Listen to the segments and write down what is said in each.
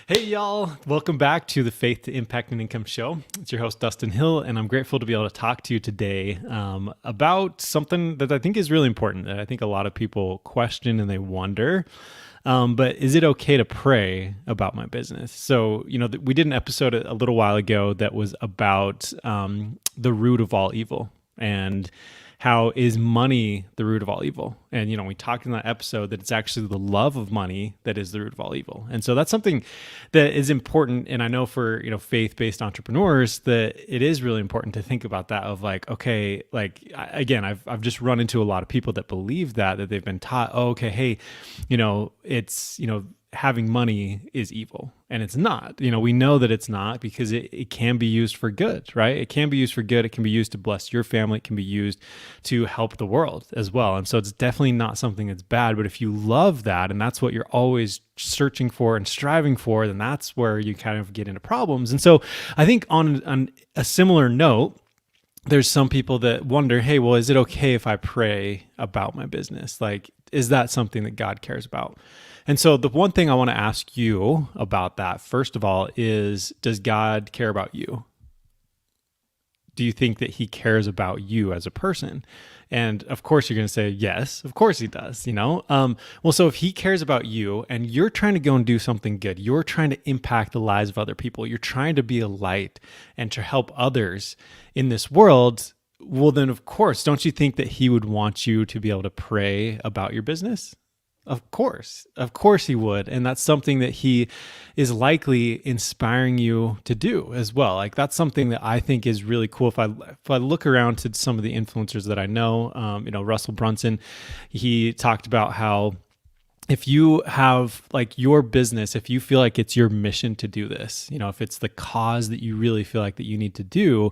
Hey, y'all. Welcome back to the Faith to Impact and Income Show. It's your host, Dustin Hill, and I'm grateful to be able to talk to you today about something that I think is really important, that I think a lot of people question and they wonder. But is it okay to pray about my business? So, we did an episode a little while ago that was about the root of all evil, and how is money the root of all evil? And, we talked in that episode that it's actually the love of money that is the root of all evil. And so that's something that is important. And I know for, faith-based entrepreneurs that it is really important to think about that of like, okay, again, I've just run into a lot of people that believe that they've been taught, oh, okay, hey, it's, having money is evil, and it's not. We know that it's not, because it can be used for good, right? It can be used for good. It can be used to bless your family. It can be used to help the world as well. And so it's definitely not something that's bad. But if you love that, and that's what you're always searching for and striving for, then that's where you kind of get into problems. And so I think on a similar note, there's some people that wonder, hey, well, is it okay if I pray about my business? Like, is that something that God cares about? And so the one thing I want to ask you about that, first of all, is, does God care about you? Do you think that he cares about you as a person? And of course, you're going to say, yes, of course he does, Well, so if he cares about you and you're trying to go and do something good, you're trying to impact the lives of other people, you're trying to be a light and to help others in this world, well, then of course, don't you think that he would want you to be able to pray about your business? Of course he would. And that's something that he is likely inspiring you to do as well. Like, that's something that I think is really cool. If I look around to some of the influencers that I know, Russell Brunson, he talked about how if you have like your business, if you feel like it's your mission to do this, if it's the cause that you really feel like that you need to do,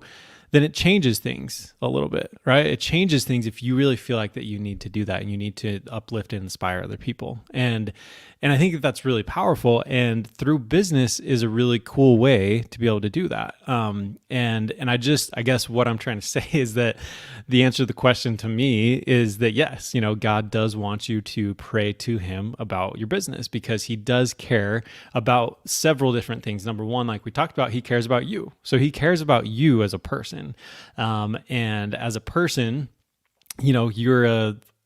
then it changes things a little bit, right? It changes things if you really feel like that you need to do that and you need to uplift and inspire other people. And I think that that's really powerful. And through business is a really cool way to be able to do that. And I guess what I'm trying to say is that the answer to the question to me is that yes, God does want you to pray to him about your business, because he does care about several different things. Number one, like we talked about, he cares about you. So he cares about you as a person. And as a person, you're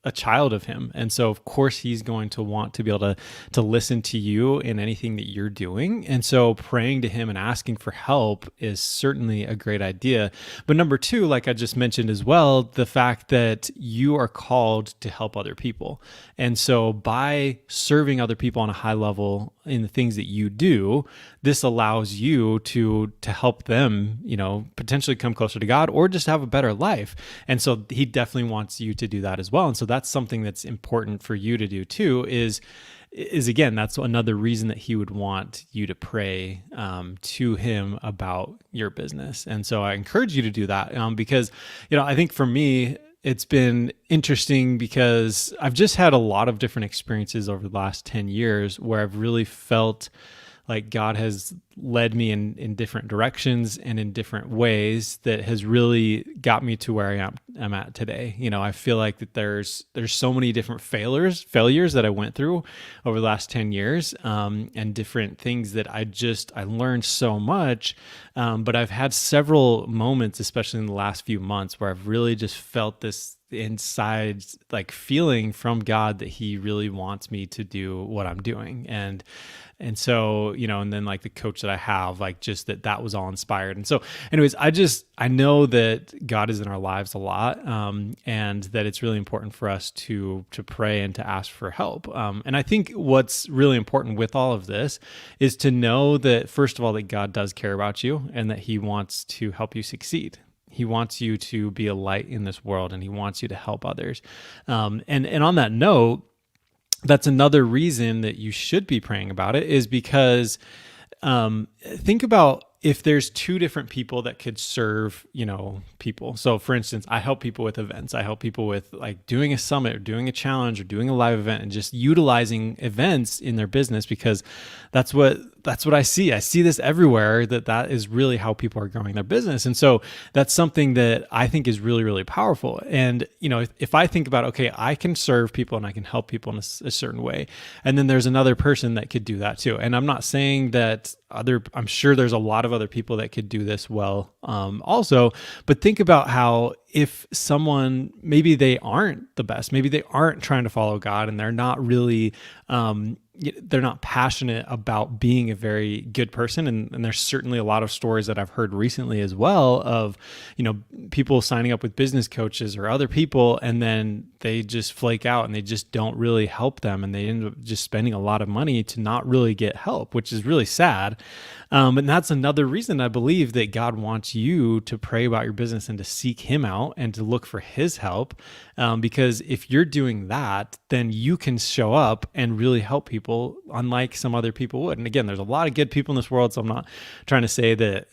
a child of him. And so of course he's going to want to be able to listen to you in anything that you're doing. And so praying to him and asking for help is certainly a great idea. But number two, like I just mentioned as well, the fact that you are called to help other people. And so by serving other people on a high level in the things that you do, this allows you to help them, potentially come closer to God or just have a better life. And so he definitely wants you to do that as well. And so that's something that's important for you to do too, is again, that's another reason that he would want you to pray to him about your business. And so I encourage you to do that because, I think for me, it's been interesting because I've just had a lot of different experiences over the last 10 years where I've really felt like God has led me in different directions and in different ways that has really got me to where I'm at today. I feel like that there's so many different failures that I went through over the last 10 years, and different things that I learned so much. But I've had several moments, especially in the last few months, where I've really just felt this inside like feeling from God that he really wants me to do what I'm doing. And so, and then like the coach that I have, like just that was all inspired. And so anyways, I know that God is in our lives a lot, and that it's really important for us to pray and to ask for help. And I think what's really important with all of this is to know that, first of all, that God does care about you and that he wants to help you succeed. He wants you to be a light in this world, and he wants you to help others. And on that note, that's another reason that you should be praying about it, is because think about if there's two different people that could serve, people. So for instance, I help people with events. I help people with like doing a summit or doing a challenge or doing a live event and just utilizing events in their business, because that's what that's what I see. I see this everywhere, that is really how people are growing their business. And so that's something that I think is really, really powerful. And, if I think about, okay, I can serve people and I can help people in a certain way. And then there's another person that could do that too. And I'm not saying that I'm sure there's a lot of other people that could do this well also, but think about how if someone, maybe they aren't the best, maybe they aren't trying to follow God and they're not really, they're not passionate about being a very good person. And there's certainly a lot of stories that I've heard recently as well of, people signing up with business coaches or other people, and then they just flake out and they just don't really help them. And they end up just spending a lot of money to not really get help, which is really sad. And that's another reason I believe that God wants you to pray about your business and to seek him out and to look for his help. Because if you're doing that, then you can show up and really help people unlike some other people would. And again, there's a lot of good people in this world. So I'm not trying to say that,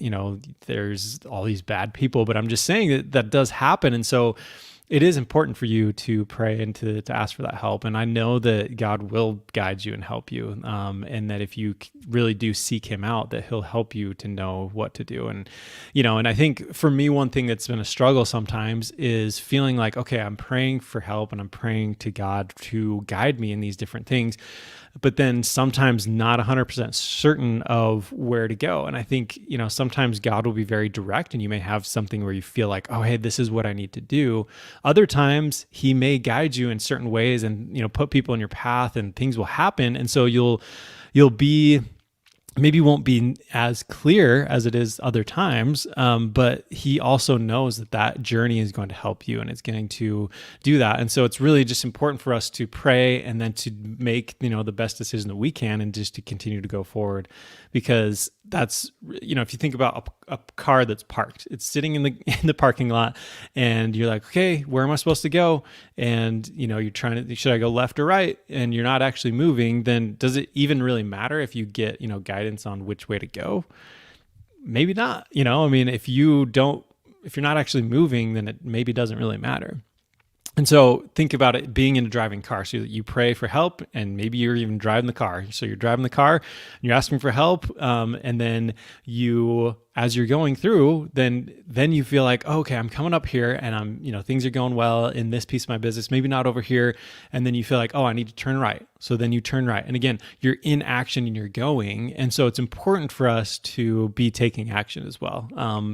there's all these bad people, but I'm just saying that does happen. And so it is important for you to pray and to ask for that help. And I know that God will guide you and help you. And that if you really do seek him out, that he'll help you to know what to do. And, and I think for me, one thing that's been a struggle sometimes is feeling like, okay, I'm praying for help and I'm praying to God to guide me in these different things, but then sometimes not 100% certain of where to go. And I think, sometimes God will be very direct and you may have something where you feel like, oh, hey, this is what I need to do. Other times he may guide you in certain ways and, put people in your path and things will happen. And so you'll be, maybe won't be as clear as it is other times, but he also knows that journey is going to help you and it's going to do that. And so it's really just important for us to pray and then to make, the best decision that we can and just to continue to go forward, because that's, if you think about a car that's parked, it's sitting in the parking lot and you're like, okay, where am I supposed to go? And, you're trying to, should I go left or right? And you're not actually moving, then does it even really matter if you get, guidance on which way to go? Maybe not, if you're not actually moving, then it maybe doesn't really matter. And so think about it being in a driving car, so that you pray for help and maybe you're even driving the car. So you're driving the car and you're asking for help. And then as you're going through, then you feel like, oh, okay, I'm coming up here and I'm, things are going well in this piece of my business, maybe not over here. And then you feel like, oh, I need to turn right. So then you turn right. And again, you're in action and you're going. And so it's important for us to be taking action as well.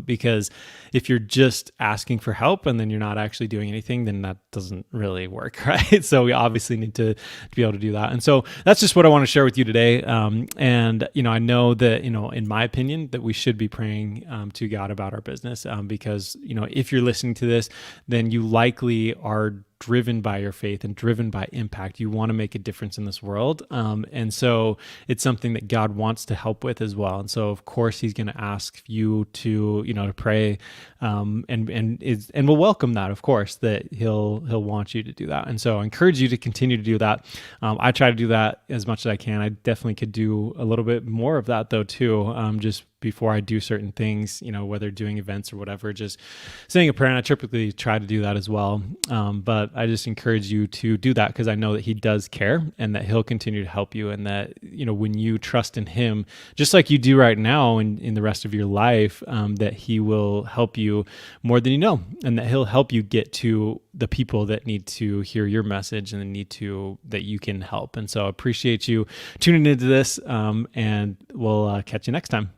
Because if you're just asking for help and then you're not actually doing anything, then that doesn't really work, right? So we obviously need to be able to do that. And so that's just what I want to share with you today. And, I know that, in my opinion, that we should be praying to God about our business, because, if you're listening to this, then you likely are driven by your faith and driven by impact. You want to make a difference in this world. And so it's something that God wants to help with as well. And so of course he's going to ask you to, to pray, and we'll welcome that, of course, that he'll want you to do that. And so I encourage you to continue to do that. I try to do that as much as I can. I definitely could do a little bit more of that though, too. Just before I do certain things, whether doing events or whatever, just saying a prayer. And I typically try to do that as well. But I just encourage you to do that because I know that he does care and that he'll continue to help you. And that, when you trust in him, just like you do right now in the rest of your life, that he will help you more than you know, and that he'll help you get to the people that need to hear your message and that you can help. And so I appreciate you tuning into this, and we'll catch you next time.